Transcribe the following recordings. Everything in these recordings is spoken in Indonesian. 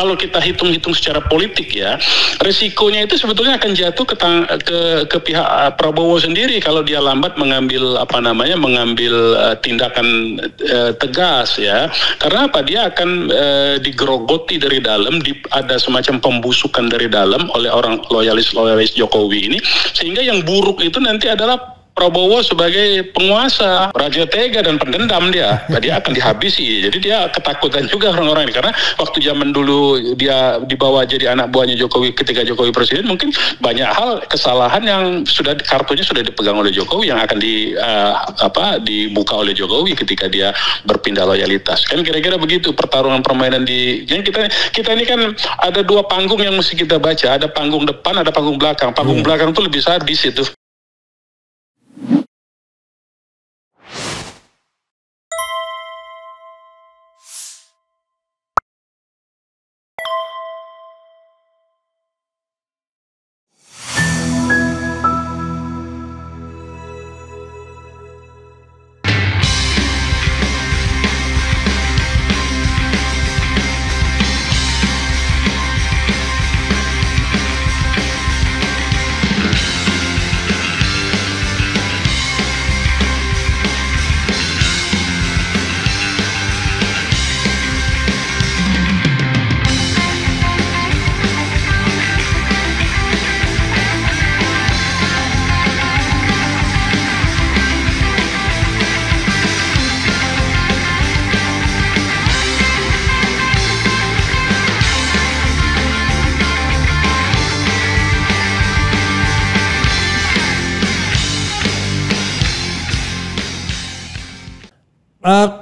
kalau kita hitung-hitung secara politik ya, risikonya itu sebetulnya akan jatuh ke pihak Prabowo sendiri kalau dia lambat mengambil tindakan tegas ya. Karena apa? Dia akan digerogoti dari dalam, ada semacam pembusukan dari dalam oleh orang loyalis Jokowi ini, sehingga yang buruk itu nanti adalah Prabowo sebagai penguasa, raja tega dan pendendam dia akan dihabisi. Jadi dia ketakutan juga orang-orang ini, karena waktu zaman dulu dia dibawa jadi anak buahnya Jokowi ketika Jokowi presiden, mungkin banyak hal kesalahan yang kartunya sudah dipegang oleh Jokowi yang akan dibuka oleh Jokowi ketika dia berpindah loyalitas. Kan kira-kira begitu pertarungan permainan kita ini kan ada dua panggung yang mesti kita baca, ada panggung depan, ada panggung belakang. Panggung belakang itu lebih sadis itu.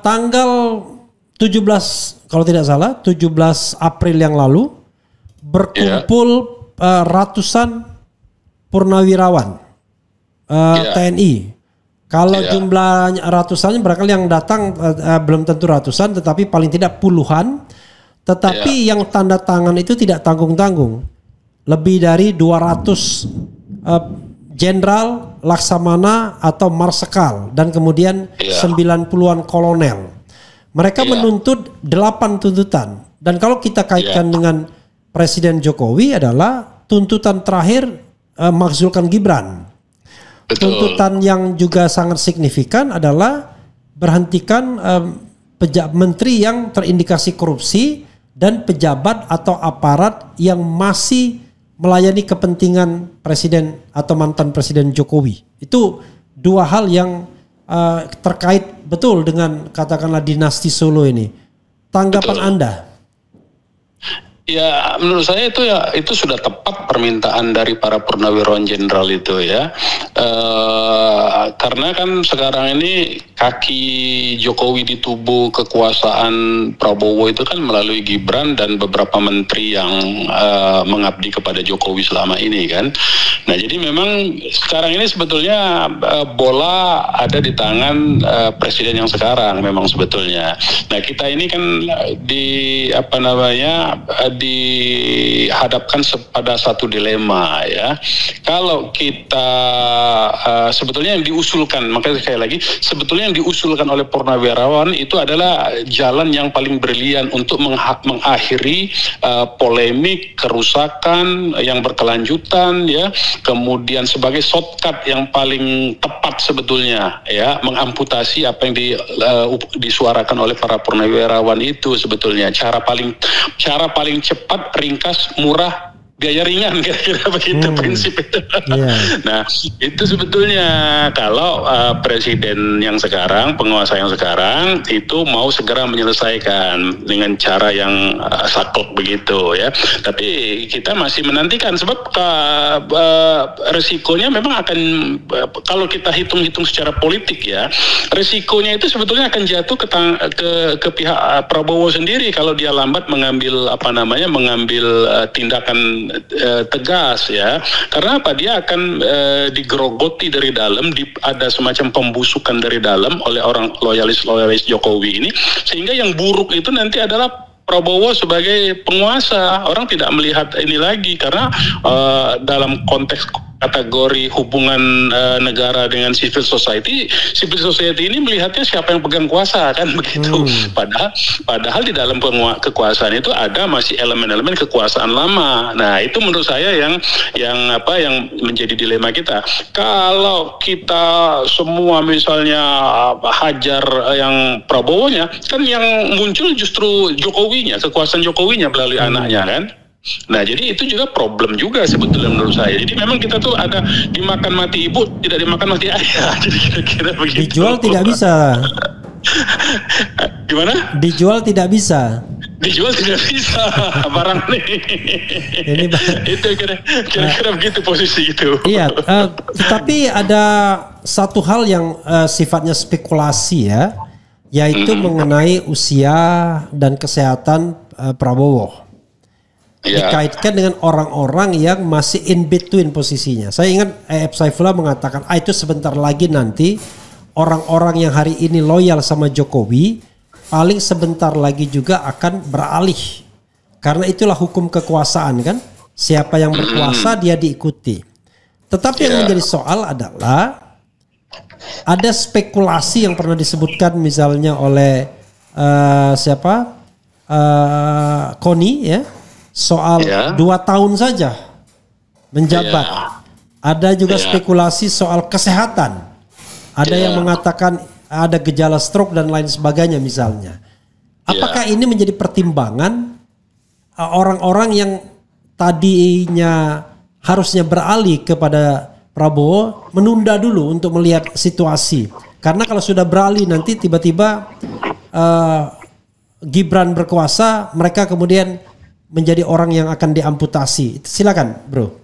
Tanggal 17 kalau tidak salah 17 April yang lalu berkumpul ratusan purnawirawan TNI. Kalau jumlah ratusannya barangkali yang datang belum tentu ratusan, tetapi paling tidak puluhan. Tetapi yang tanda tangan itu tidak tanggung-tanggung. Lebih dari 200 jenderal, laksamana atau marsekal, dan kemudian 90-an kolonel. Mereka menuntut 8 tuntutan. Dan kalau kita kaitkan dengan Presiden Jokowi adalah tuntutan terakhir makzulkan Gibran. Betul. Tuntutan yang juga sangat signifikan adalah berhentikan menteri yang terindikasi korupsi dan pejabat atau aparat yang masih melayani kepentingan presiden atau mantan presiden Jokowi. Itu dua hal yang terkait betul dengan katakanlah dinasti Solo ini. Tanggapan Anda? Ya, menurut saya itu sudah tepat permintaan dari para purnawirawan jenderal itu ya. Karena kan sekarang ini kaki Jokowi di tubuh kekuasaan Prabowo itu kan melalui Gibran dan beberapa menteri yang mengabdi kepada Jokowi selama ini kan. Nah, jadi memang sekarang ini sebetulnya bola ada di tangan presiden yang sekarang memang sebetulnya. Nah, kita ini kan dihadapkan pada satu dilema ya. Kalau kita sebetulnya yang diusulkan, makanya sekali lagi, sebetulnya yang diusulkan oleh purnawirawan itu adalah jalan yang paling brilian untuk mengakhiri polemik, kerusakan yang berkelanjutan ya, kemudian sebagai shortcut yang paling tepat sebetulnya ya, mengamputasi apa yang disuarakan oleh para purnawirawan itu sebetulnya cara paling cepat, ringkas, murah, biaya ringan, kira-kira begitu prinsip itu. Nah, itu sebetulnya kalau presiden yang sekarang, penguasa yang sekarang itu mau segera menyelesaikan dengan cara yang saklek begitu ya. Tapi kita masih menantikan sebab resikonya memang akan, kalau kita hitung-hitung secara politik ya, resikonya itu sebetulnya akan jatuh ke pihak Prabowo sendiri kalau dia lambat mengambil tindakan tegas ya. Karena apa? Dia akan digerogoti dari dalam, ada semacam pembusukan dari dalam oleh orang loyalis Jokowi ini, sehingga yang buruk itu nanti adalah Prabowo sebagai penguasa. Orang tidak melihat ini lagi karena dalam konteks kategori hubungan negara dengan civil society ini melihatnya siapa yang pegang kuasa kan begitu. Padahal di dalam kekuasaan itu ada masih elemen-elemen kekuasaan lama. Nah, itu menurut saya yang menjadi dilema kita. Kalau kita semua misalnya hajar yang Prabowo-nya, kan yang muncul justru Jokowinya, kekuasaan Jokowinya melalui anaknya kan. Nah, jadi itu juga problem juga sebetulnya menurut saya. Jadi memang kita tuh ada dimakan mati ibu, tidak dimakan mati ayah. Jadi kira-kira begitu. Dijual tidak bisa. Gimana? Dijual tidak bisa. Dijual tidak bisa barang nih. Itu kira-kira begitu posisi itu. Iya, tetapi ada satu hal yang sifatnya spekulasi ya, yaitu mengenai usia dan kesehatan Prabowo. Dikaitkan dengan orang-orang yang masih in between posisinya. Saya ingat E.F. Saifullah mengatakan, itu sebentar lagi nanti orang-orang yang hari ini loyal sama Jokowi paling sebentar lagi juga akan beralih. Karena itulah hukum kekuasaan kan. Siapa yang berkuasa dia diikuti. Tetapi yang menjadi soal adalah ada spekulasi yang pernah disebutkan misalnya oleh Koni ya. Soal 2 tahun saja menjabat. Ada juga spekulasi soal kesehatan. Ada yang mengatakan ada gejala stroke dan lain sebagainya misalnya. Apakah ini menjadi pertimbangan orang-orang yang tadinya harusnya beralih kepada Prabowo menunda dulu untuk melihat situasi? Karena kalau sudah beralih nanti tiba-tiba Gibran berkuasa, mereka kemudian menjadi orang yang akan diamputasi. Silakan, Bro.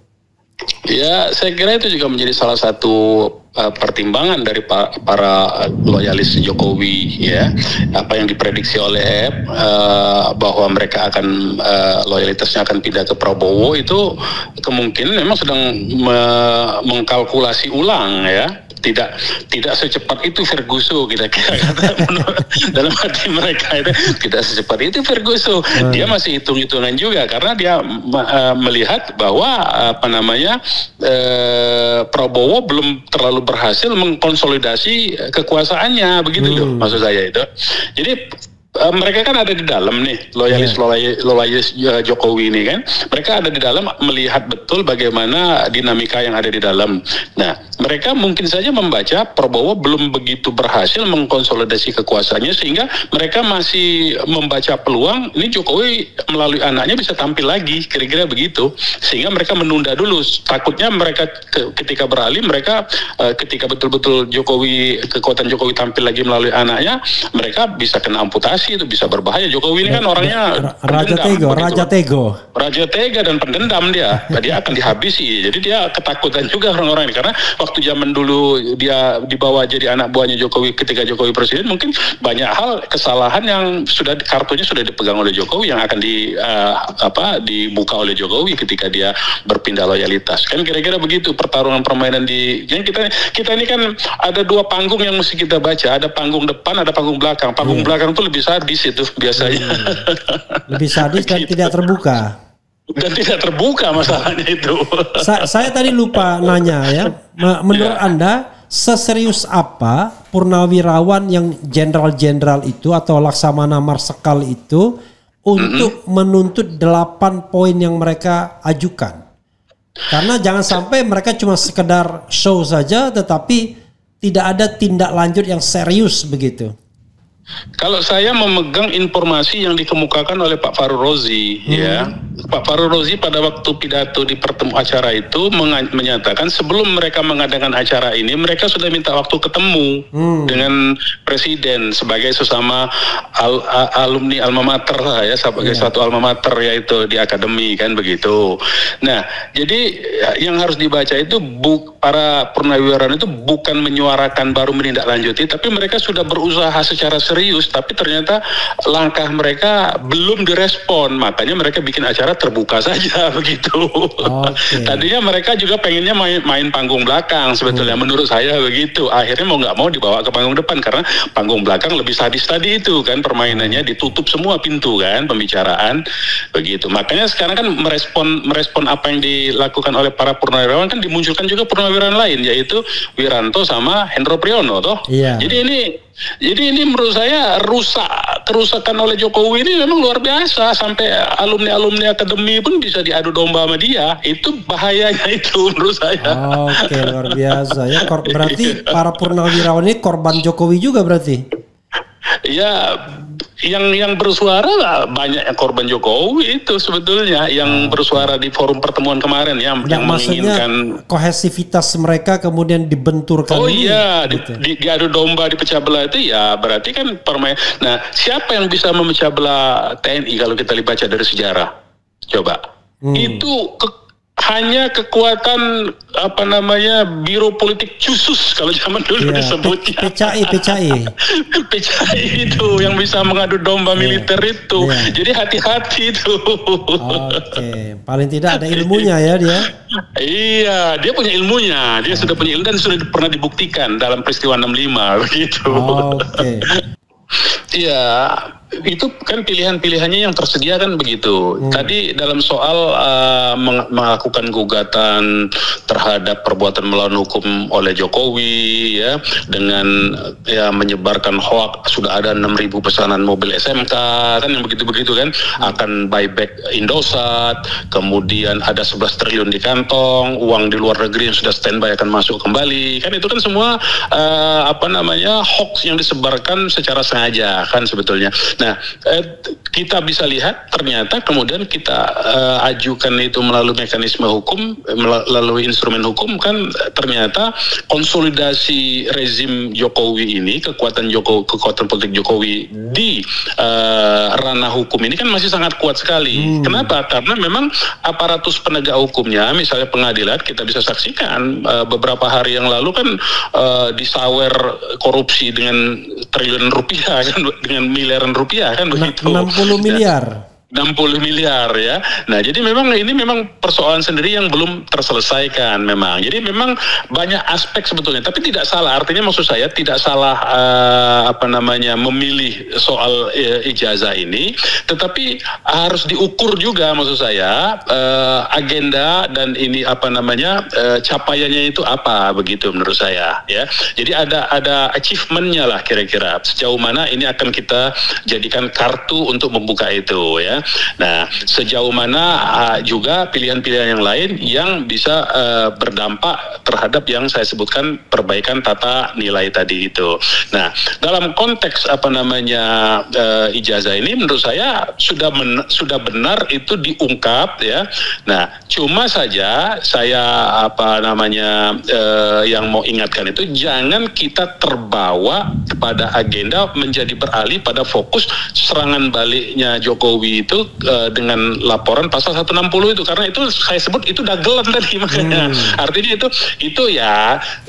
Ya, saya kira itu juga menjadi salah satu pertimbangan dari para loyalis Jokowi ya. Apa yang diprediksi oleh bahwa mereka akan loyalitasnya akan pindah ke Prabowo itu kemungkinan memang sedang mengkalkulasi ulang ya. Tidak secepat itu Ferguson kira-kira dalam hati mereka itu tidak secepat itu Ferguson. Dia masih hitung-hitungan juga karena dia melihat bahwa Prabowo belum terlalu berhasil mengkonsolidasi kekuasaannya begitu loh maksud saya itu. Jadi mereka kan ada di dalam nih loyalis Jokowi ini kan, mereka ada di dalam melihat betul bagaimana dinamika yang ada di dalam. Nah, mereka mungkin saja membaca Prabowo belum begitu berhasil mengkonsolidasi kekuasaannya sehingga mereka masih membaca peluang ini Jokowi melalui anaknya bisa tampil lagi, kira-kira begitu. Sehingga mereka menunda dulu. Takutnya mereka ketika beralih, mereka ketika betul-betul kekuatan Jokowi tampil lagi melalui anaknya, mereka bisa kena amputasi. Itu bisa berbahaya. Jokowi ini kan orangnya Raja Tega dan pendendam dia. Dia akan dihabisi. Jadi dia ketakutan juga orang-orang ini karena waktu zaman dulu dia dibawa jadi anak buahnya Jokowi ketika Jokowi presiden, mungkin banyak hal kesalahan yang kartunya sudah dipegang oleh Jokowi yang akan dibuka oleh Jokowi ketika dia berpindah loyalitas. Kan kira-kira begitu pertarungan permainan yang kita ini kan ada 2 panggung yang mesti kita baca. Ada panggung depan, ada panggung belakang. Panggung belakang itu lebih sadis itu biasanya. Lebih sadis dan tidak terbuka. Dan tidak terbuka masalahnya itu. Saya tadi lupa nanya ya. Menurut Anda seserius apa purnawirawan yang jenderal-jenderal itu atau Laksamana Marsikal itu untuk menuntut 8 poin yang mereka ajukan? Karena jangan sampai mereka cuma sekedar show saja tetapi tidak ada tindak lanjut yang serius begitu. Kalau saya memegang informasi yang dikemukakan oleh Pak Fahrul Rozi, ya, Pak Fahrul Rozi pada waktu pidato di acara itu menyatakan sebelum mereka mengadakan acara ini, mereka sudah minta waktu ketemu dengan Presiden sebagai sesama alumni alma mater ya, sebagai satu alma mater yaitu di akademi kan begitu. Nah, jadi yang harus dibaca itu para purnawirawan itu bukan menyuarakan baru menindaklanjuti, tapi mereka sudah berusaha secara serius, tapi ternyata langkah mereka belum direspon, makanya mereka bikin acara secara terbuka saja begitu. Tadinya mereka juga pengennya main panggung belakang sebetulnya, menurut saya begitu. Akhirnya mau nggak mau dibawa ke panggung depan karena panggung belakang lebih sadis tadi itu kan, permainannya ditutup semua pintu kan, pembicaraan begitu. Makanya sekarang kan merespon apa yang dilakukan oleh para purnawirawan kan dimunculkan juga purnawirawan lain, yaitu Wiranto sama Hendro Priyono toh. Jadi ini menurut saya kerusakan oleh Jokowi ini memang luar biasa, sampai alumni akademi pun bisa diadu domba sama dia. Itu bahayanya itu menurut saya. Oke, luar biasa ya. Berarti para purnawirawan ini korban Jokowi juga berarti? Ya, yang bersuara banyak yang korban Jokowi itu sebetulnya, yang bersuara di forum pertemuan kemarin yang menginginkan kohesivitas mereka kemudian dibenturkan. Oh iya, gitu. Diadu domba, dipecah belah itu ya berarti kan Nah, siapa yang bisa memecah belah TNI kalau kita baca dari sejarah? Coba. Itu hanya kekuatan biro politik khusus kalau zaman dulu disebutnya. PCI itu yang bisa mengadu domba militer itu. Jadi hati-hati itu. Oke, paling tidak ada ilmunya ya dia. Iya, dia punya ilmunya. Dia sudah punya ilmu dan sudah pernah dibuktikan dalam peristiwa 65 begitu. Oke. Iya, itu kan pilihan-pilihannya yang tersedia kan begitu. Tadi dalam soal melakukan gugatan terhadap perbuatan melawan hukum oleh Jokowi ya, dengan menyebarkan hoak, sudah ada 6.000 pesanan mobil SMK kan, yang begitu-begitu kan, akan buyback Indosat, kemudian ada 11 triliun di kantong, uang di luar negeri yang sudah standby akan masuk kembali. Kan itu kan semua hoax yang disebarkan secara sengaja kan sebetulnya. Nah, kita bisa lihat ternyata kemudian kita ajukan itu melalui mekanisme hukum, melalui instrumen hukum kan, ternyata konsolidasi rezim Jokowi ini, kekuatan politik Jokowi di ranah hukum ini kan masih sangat kuat sekali. Kenapa? Karena memang aparatus penegak hukumnya, misalnya pengadilan, kita bisa saksikan beberapa hari yang lalu kan disawer korupsi dengan triliun rupiah kan, dengan miliaran rupiah kan begitu. 60 miliar. 60 miliar ya. Nah, jadi memang ini memang persoalan sendiri yang belum terselesaikan memang. Jadi memang banyak aspek sebetulnya, tapi tidak salah. Artinya maksud saya tidak salah memilih soal ijazah ini, tetapi harus diukur juga maksud saya agenda dan ini capaiannya itu apa begitu menurut saya ya. Jadi ada achievementnya lah kira-kira, sejauh mana ini akan kita jadikan kartu untuk membuka itu ya. Nah, sejauh mana juga pilihan-pilihan yang lain yang bisa berdampak terhadap yang saya sebutkan perbaikan tata nilai tadi itu. Nah, dalam konteks ijazah ini menurut saya sudah benar itu diungkap ya. Nah, cuma saja saya yang mau ingatkan itu, jangan kita terbawa kepada agenda menjadi beralih pada fokus serangan baliknya Jokowi itu dengan laporan pasal 160 itu, karena itu saya sebut itu dagelan tadi makanya. Artinya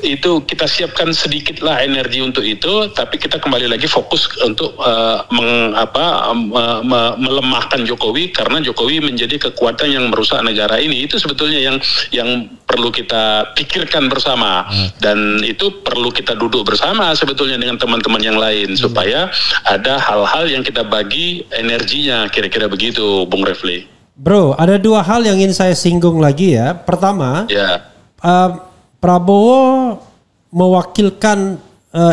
itu kita siapkan sedikit lah energi untuk itu, tapi kita kembali lagi fokus untuk melemahkan Jokowi, karena Jokowi menjadi kekuatan yang merusak negara ini. Itu sebetulnya yang perlu kita pikirkan bersama, dan itu perlu kita duduk bersama sebetulnya dengan teman-teman yang lain supaya ada hal-hal yang kita bagi energinya, kira-kira begitu, Bung Refli. Bro, ada dua hal yang ingin saya singgung lagi ya. Pertama, Prabowo mewakilkan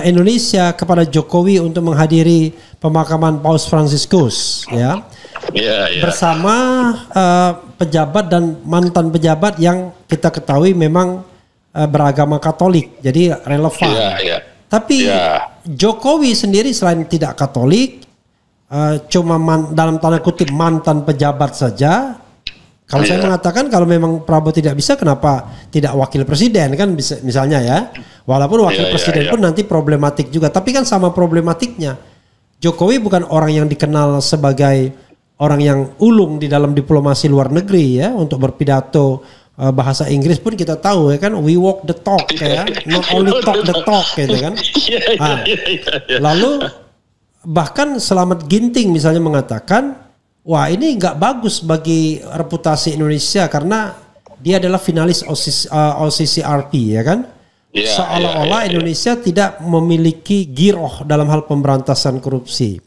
Indonesia kepada Jokowi untuk menghadiri pemakaman Paus Fransiskus ya. Bersama pejabat dan mantan pejabat yang kita ketahui memang beragama Katolik, jadi relevan. Tapi Jokowi sendiri selain tidak Katolik, cuma dalam tanda kutip mantan pejabat saja. Kalau saya mengatakan kalau memang Prabowo tidak bisa, kenapa tidak wakil presiden kan bisa, misalnya ya. Walaupun wakil presiden pun nanti problematik juga, tapi kan sama problematiknya. Jokowi bukan orang yang dikenal sebagai orang yang ulung di dalam diplomasi luar negeri ya, untuk berpidato bahasa Inggris pun kita tahu ya kan, we walk the talk ya, not only talk the talk gitu kan. Lalu bahkan Selamat Ginting misalnya mengatakan wah ini nggak bagus bagi reputasi Indonesia karena dia adalah finalis OCCRP ya kan. Seolah-olah Indonesia tidak memiliki giroh dalam hal pemberantasan korupsi.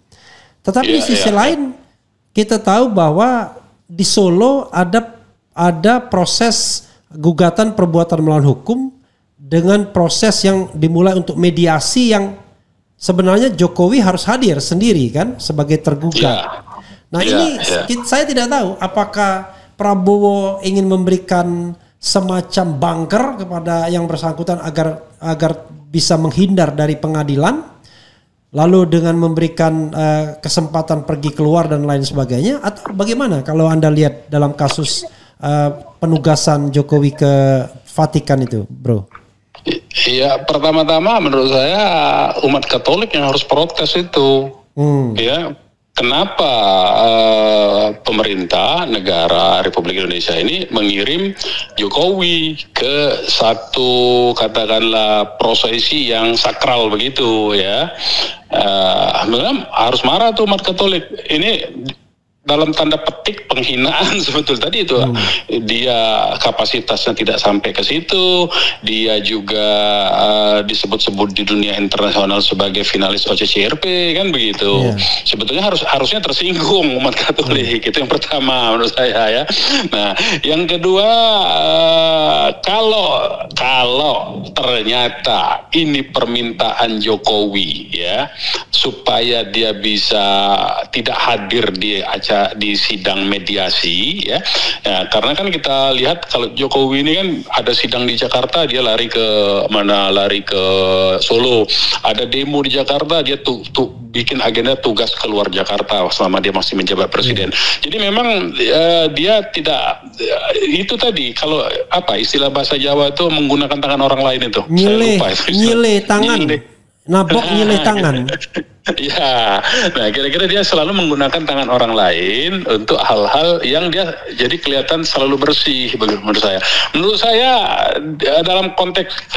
Tetapi di sisi lain kita tahu bahwa di Solo ada proses gugatan perbuatan melawan hukum dengan proses yang dimulai untuk mediasi yang sebenarnya Jokowi harus hadir sendiri kan sebagai tergugat. Nah ini saya tidak tahu apakah Prabowo ingin memberikan semacam bunker kepada yang bersangkutan agar bisa menghindar dari pengadilan, lalu dengan memberikan kesempatan pergi keluar dan lain sebagainya, atau bagaimana kalau Anda lihat dalam kasus penugasan Jokowi ke Vatikan itu, bro? Iya, pertama-tama menurut saya umat Katolik yang harus protes itu, ya. Kenapa pemerintah negara Republik Indonesia ini mengirim Jokowi ke satu katakanlah prosesi yang sakral begitu ya? Harus marah tuh umat Katolik. Ini dalam tanda petik penghinaan sebetulnya tadi itu. Dia kapasitasnya tidak sampai ke situ, dia juga disebut-sebut di dunia internasional sebagai finalis OCCRP kan begitu. Sebetulnya harusnya tersinggung umat Katolik, itu yang pertama menurut saya ya. Nah, yang kedua, kalau ternyata ini permintaan Jokowi ya supaya dia bisa tidak hadir di sidang mediasi ya, karena kan kita lihat kalau Jokowi ini kan ada sidang di Jakarta dia lari ke Solo, ada demo di Jakarta dia bikin agenda tugas keluar Jakarta selama dia masih menjabat presiden. Jadi memang dia tidak itu tadi kalau istilah bahasa Jawa itu menggunakan tangan orang lain itu. Nyile tangan. Nabok nyile tangan. Ya, nah kira-kira dia selalu menggunakan tangan orang lain untuk hal-hal yang dia jadi kelihatan selalu bersih menurut saya. Menurut saya dalam konteks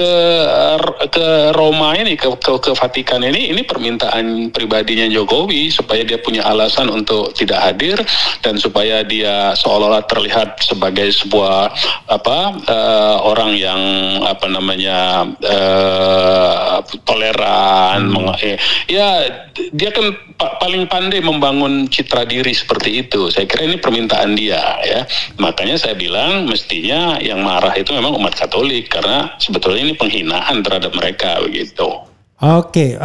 ke Roma ini ke Vatikan ini permintaan pribadinya Jokowi supaya dia punya alasan untuk tidak hadir dan supaya dia seolah-olah terlihat sebagai sebuah orang yang toleran. Dia kan paling pandai membangun citra diri seperti itu. Saya kira ini permintaan dia ya. Makanya saya bilang mestinya yang marah itu memang umat Katolik karena sebetulnya ini penghinaan terhadap mereka begitu. Oke,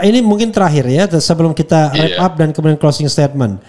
ini mungkin terakhir ya sebelum kita wrap up dan kemudian closing statement.